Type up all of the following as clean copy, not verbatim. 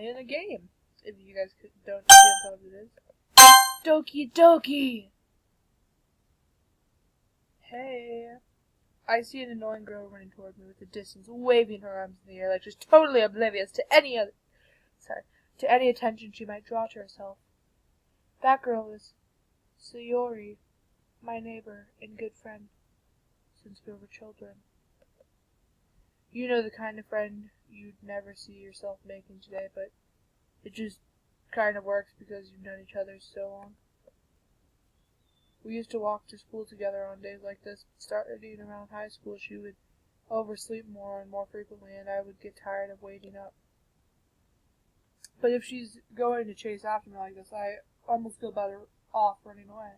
playing a game. If you guys can't tell what it is. Doki doki! Hey. I see an annoying girl running toward me with the distance, waving her arms in the air like she's totally oblivious to any attention she might draw to herself. That girl is Sayori, my neighbor and good friend, since we were children. You know, the kind of friend you'd never see yourself making today, but it just kind of works because you've known each other so long. We used to walk to school together on days like this. Starting around high school, she would oversleep more and more frequently, and I would get tired of waiting up. But if she's going to chase after me like this, I almost feel better off running away.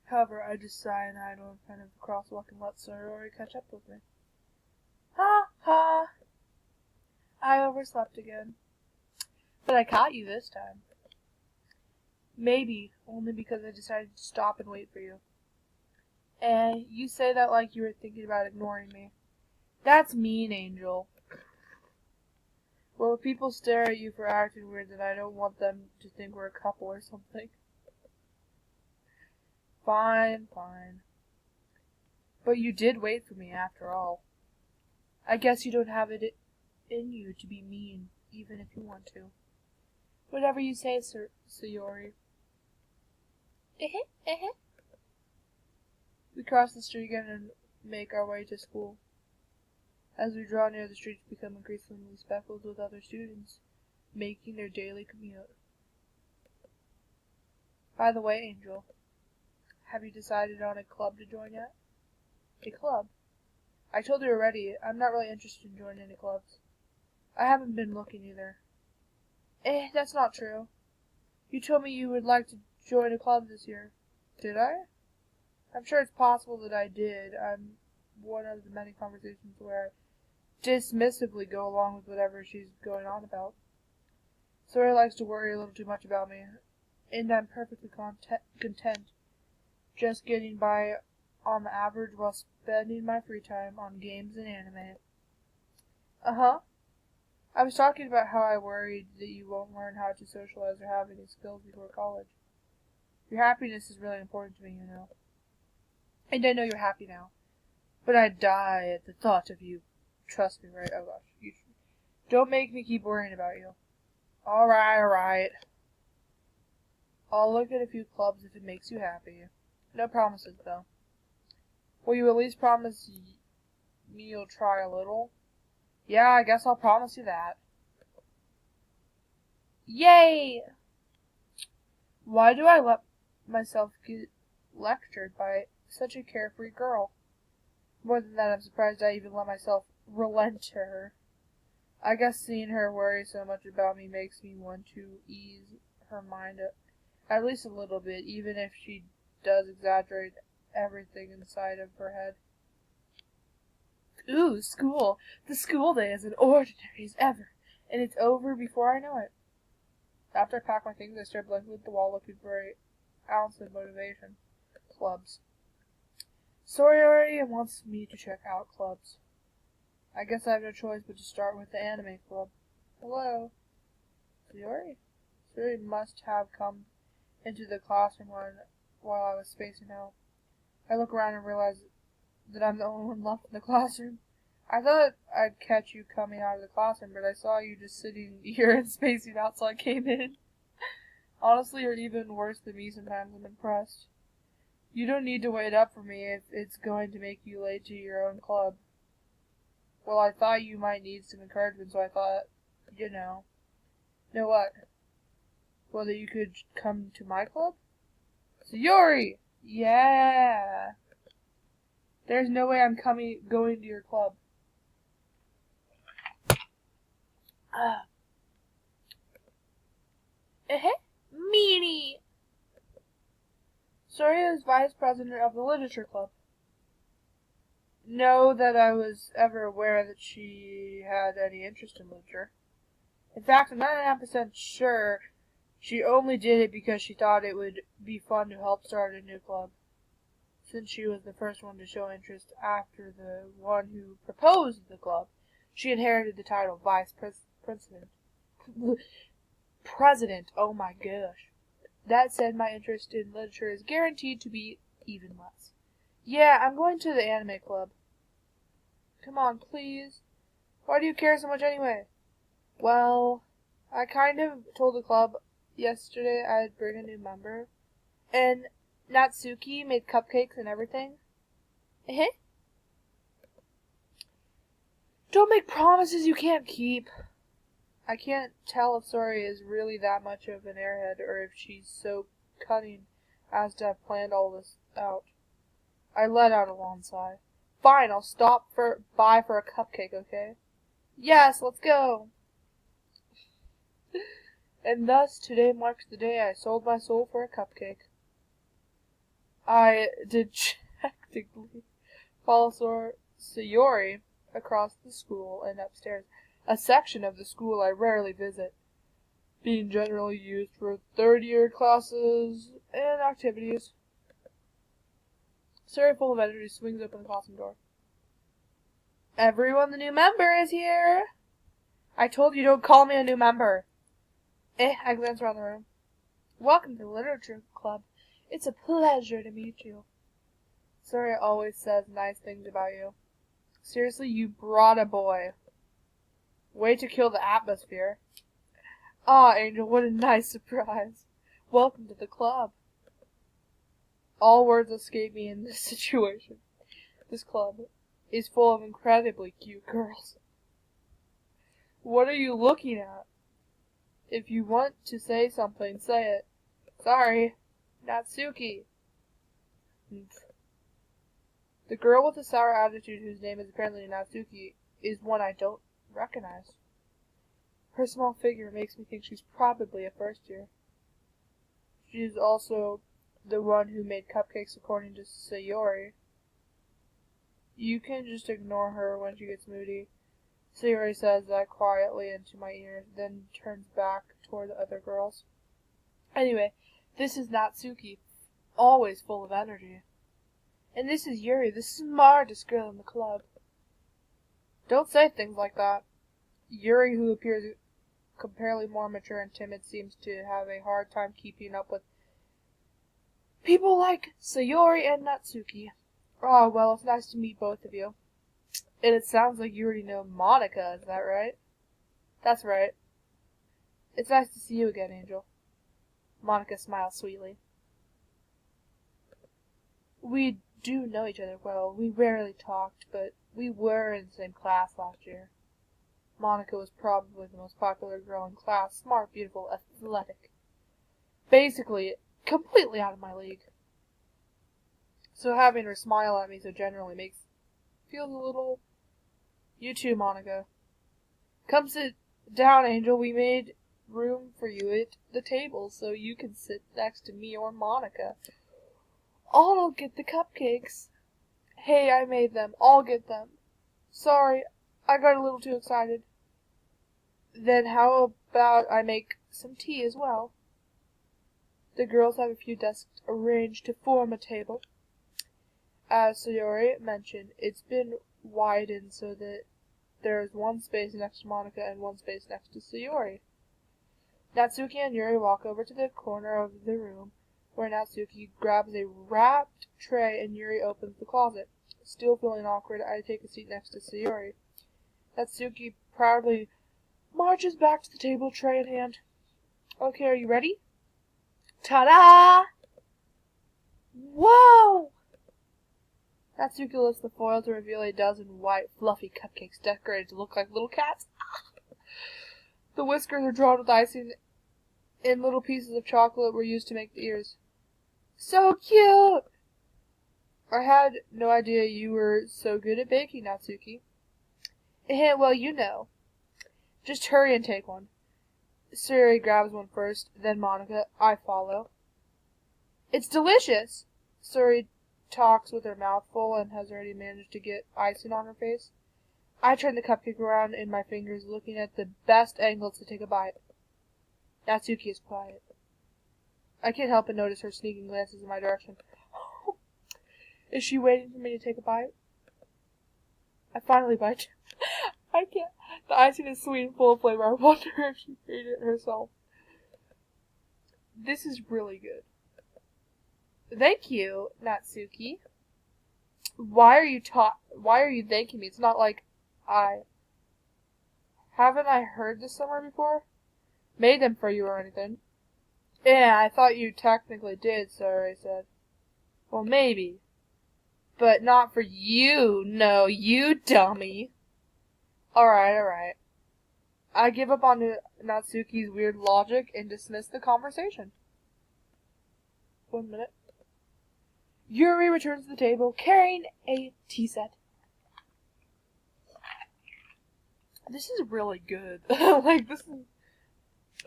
However, I just sigh and idle in front of the crosswalk and let Sorori catch up with me. Ha ha! I overslept again. But I caught you this time. Maybe only because I decided to stop and wait for you. And you say that like you were thinking about ignoring me. That's mean, Angel. Well, if people stare at you for acting weird, then I don't want them to think we're a couple or something. Fine, fine. But you did wait for me after all. I guess you don't have it in you to be mean, even if you want to. Whatever you say, Sayori. We cross the street again and make our way to school. As we draw near, the streets become increasingly speckled with other students, making their daily commute. By the way, Angel, have you decided on a club to join yet? A club? I told you already, I'm not really interested in joining any clubs. I haven't been looking either. That's not true. You told me you would like to join a club this year. Did I? I'm sure it's possible that I did. I'm one of the many conversations where I dismissively go along with whatever she's going on about. Sora likes to worry a little too much about me, and I'm perfectly content just getting by on the average while spending my free time on games and anime. Uh-huh. I was talking about how I worried that you won't learn how to socialize or have any skills before college. Your happiness is really important to me, you know. And I know you're happy now. But I'd die at the thought of you. Trust me, right? Oh gosh. Don't make me keep worrying about you. Alright. I'll look at a few clubs if it makes you happy. No promises, though. Will you at least promise me you'll try a little? Yeah, I guess I'll promise you that. Yay! Why do I let myself get lectured by such a carefree girl? More than that, I'm surprised I even let myself relent to her. I guess seeing her worry so much about me makes me want to ease her mind at least a little bit, even if she does exaggerate everything inside of her head. Ooh, school! The school day is as ordinary as ever, and it's over before I know it. After I pack my things, I start blinking at the wall looking for an ounce of motivation. Clubs. Sorori wants me to check out clubs. I guess I have no choice but to start with the anime club. Hello. Sayori? Sayori must have come into the classroom while I was spacing out. I look around and realize that I'm the only one left in the classroom. I thought I'd catch you coming out of the classroom, but I saw you just sitting here and spacing out, so I came in. Honestly, you're even worse than me sometimes. I'm impressed. You don't need to wait up for me if it's going to make you late to your own club. Well, I thought you might need some encouragement, so I thought, you know. Know what? Well, that you could come to my club? Sayori! Yeah! There's no way I'm going to your club. Meanie! Soria is vice president of the literature club. Know that I was ever aware that she had any interest in literature. In fact, I'm 99% sure she only did it because she thought it would be fun to help start a new club. since she was the first one to show interest after the one who proposed the club. She inherited the title Vice President. President, oh my gosh. That said, my interest in literature is guaranteed to be even less. Yeah, I'm going to the anime club. Come on, please. Why do you care so much anyway? Well, I kind of told the club yesterday I'd bring a new member. And Natsuki made cupcakes and everything. Eh? Don't make promises you can't keep. I can't tell if Sori is really that much of an airhead or if she's so cunning as to have planned all this out. I let out a long sigh. Fine, I'll stop by for a cupcake, okay? Yes, let's go! And thus, today marks the day I sold my soul for a cupcake. I dejectedly follow Sayori across the school and upstairs, a section of the school I rarely visit, being generally used for third-year classes and activities. Sayori, full of energy, swings open the classroom door. Everyone, the new member is here! I told you don't call me a new member. I glance around the room. Welcome to the Literature Club. It's a pleasure to meet you. Sayori always says nice things about you. Seriously, you brought a boy. Way to kill the atmosphere. Ah, Angel, what a nice surprise. Welcome to the club. All words escape me in this situation. This club is full of incredibly cute girls. What are you looking at? If you want to say something, say it. Sorry, Natsuki. The girl with the sour attitude, whose name is apparently Natsuki, is one I don't recognize. Her small figure makes me think she's probably a first year. She's also the one who made cupcakes, according to Sayori. You can just ignore her when she gets moody. Sayori says that quietly into my ear, then turns back toward the other girls. Anyway, this is Natsuki, always full of energy. And this is Yuri, the smartest girl in the club. Don't say things like that. Yuri, who appears comparatively more mature and timid, seems to have a hard time keeping up with people like Sayori and Natsuki. Oh, well, it's nice to meet both of you. And it sounds like you already know Monica, is that right? That's right. It's nice to see you again, Angel. Monica smiled sweetly. We do know each other well. We rarely talked, but we were in the same class last year. Monica was probably the most popular girl in class, smart, beautiful, athletic. Basically, completely out of my league. So having her smile at me so generally feels a little... You too, Monica. Come sit down, Angel. We made room for you at the table so you can sit next to me or Monica. I'll get the cupcakes. Hey, I made them. I'll get them. Sorry, I got a little too excited. Then how about I make some tea as well? The girls have a few desks arranged to form a table. As Sayori mentioned, it's been widened so that there is one space next to Monica and one space next to Sayori. Natsuki and Yuri walk over to the corner of the room, where Natsuki grabs a wrapped tray and Yuri opens the closet. Still feeling awkward, I take a seat next to Sayori. Natsuki proudly marches back to the table, tray in hand. Okay, are you ready? Ta-da! Whoa! Natsuki lifts the foil to reveal a dozen white, fluffy cupcakes decorated to look like little cats. The whiskers are drawn with icing, and little pieces of chocolate were used to make the ears. So cute! I had no idea you were so good at baking, Natsuki. Well, you know. Just hurry and take one. Sayori grabs one first, then Monica. I follow. It's delicious! Sayori talks with her mouth full and has already managed to get icing on her face. I turn the cupcake around in my fingers, looking at the best angles to take a bite. Natsuki is quiet. I can't help but notice her sneaking glances in my direction. Is she waiting for me to take a bite? I finally bite. I can't. The icing is sweet and full of flavor. I wonder if she ate it herself. This is really good. Thank you, Natsuki. Why are you thanking me? It's not like haven't I heard this somewhere before? Made them for you or anything. Yeah, I thought you technically did, sir, I said. Well, maybe. But not for you, no, you dummy. Alright. I give up on Natsuki's weird logic and dismiss the conversation. 1 minute. Yuri returns to the table, carrying a tea set. This is really good.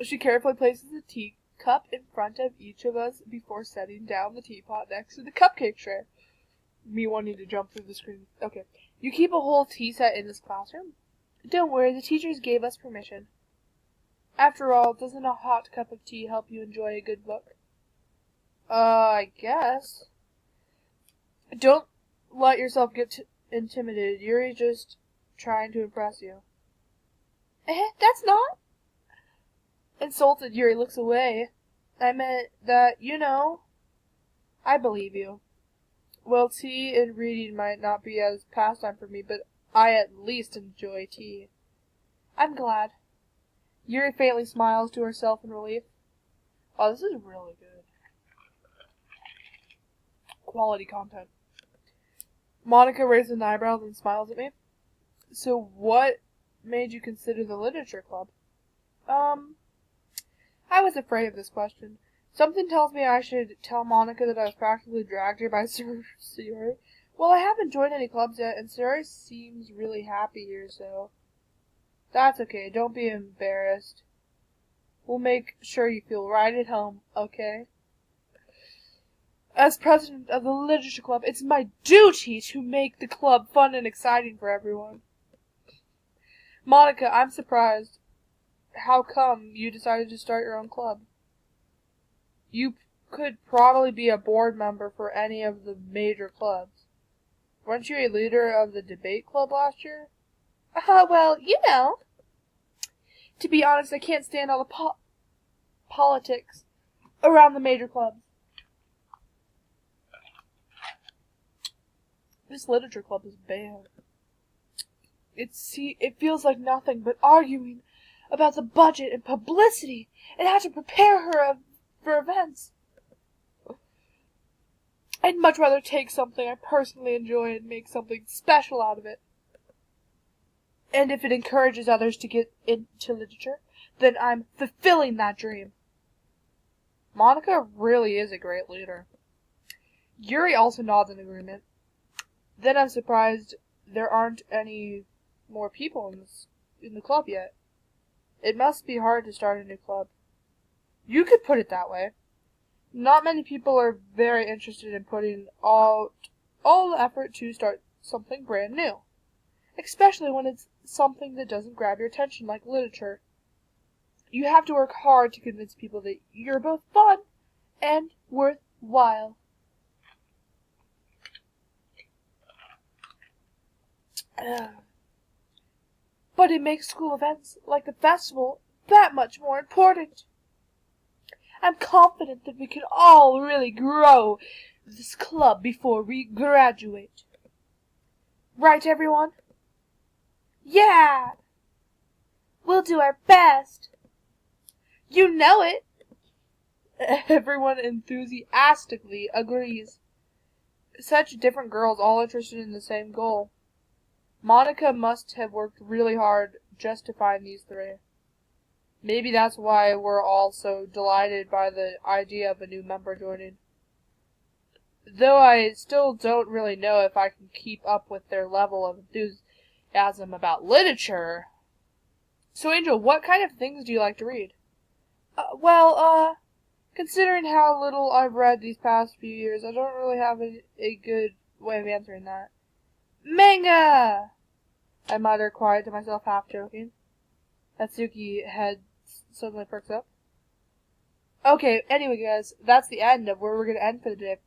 She carefully places the teacup in front of each of us before setting down the teapot next to the cupcake tray. Me wanting to jump through the screen. Okay. You keep a whole tea set in this classroom? Don't worry, the teachers gave us permission. After all, doesn't a hot cup of tea help you enjoy a good book? I guess. Don't let yourself get intimidated. Yuri's just trying to impress you. That's not? Insulted, Yuri looks away. I meant that, I believe you. Well, tea and reading might not be as pastime for me, but I at least enjoy tea. I'm glad. Yuri faintly smiles to herself in relief. Oh, this is really good. Quality content. Monica raises an eyebrow and smiles at me. So what made you consider the literature club? I was afraid of this question. Something tells me I should tell Monica that I was practically dragged here by Sayori. Well, I haven't joined any clubs yet, and Sayori seems really happy here, so... That's okay, don't be embarrassed. We'll make sure you feel right at home, okay? As president of the literature club, it's my duty to make the club fun and exciting for everyone. Monica, I'm surprised. How come you decided to start your own club? You could probably be a board member for any of the major clubs. Weren't you a leader of the debate club last year? Well, To be honest, I can't stand all the politics around the major clubs. This literature club is bad. It feels like nothing but arguing about the budget and publicity and how to prepare her for events. I'd much rather take something I personally enjoy and make something special out of it. And if it encourages others to get into literature, then I'm fulfilling that dream. Monica really is a great leader. Yuri also nods in agreement. Then I'm surprised there aren't any more people in the club yet. It must be hard to start a new club. You could put it that way. Not many people are very interested in putting all the effort to start something brand new. Especially when it's something that doesn't grab your attention like literature. You have to work hard to convince people that you're both fun and worthwhile. But it makes school events like the festival that much more important. I'm confident that we can all really grow this club before we graduate. Right, everyone? Yeah! We'll do our best. You know it. Everyone enthusiastically agrees. Such different girls, all interested in the same goal. Monica must have worked really hard just to find these three. Maybe that's why we're all so delighted by the idea of a new member joining. Though I still don't really know if I can keep up with their level of enthusiasm about literature. So, Angel, what kind of things do you like to read? Considering how little I've read these past few years, I don't really have a good way of answering that. Manga! I mutter quiet to myself, half joking. Natsuki head suddenly perks up. Okay, anyway guys, that's the end of where we're going to end for the day.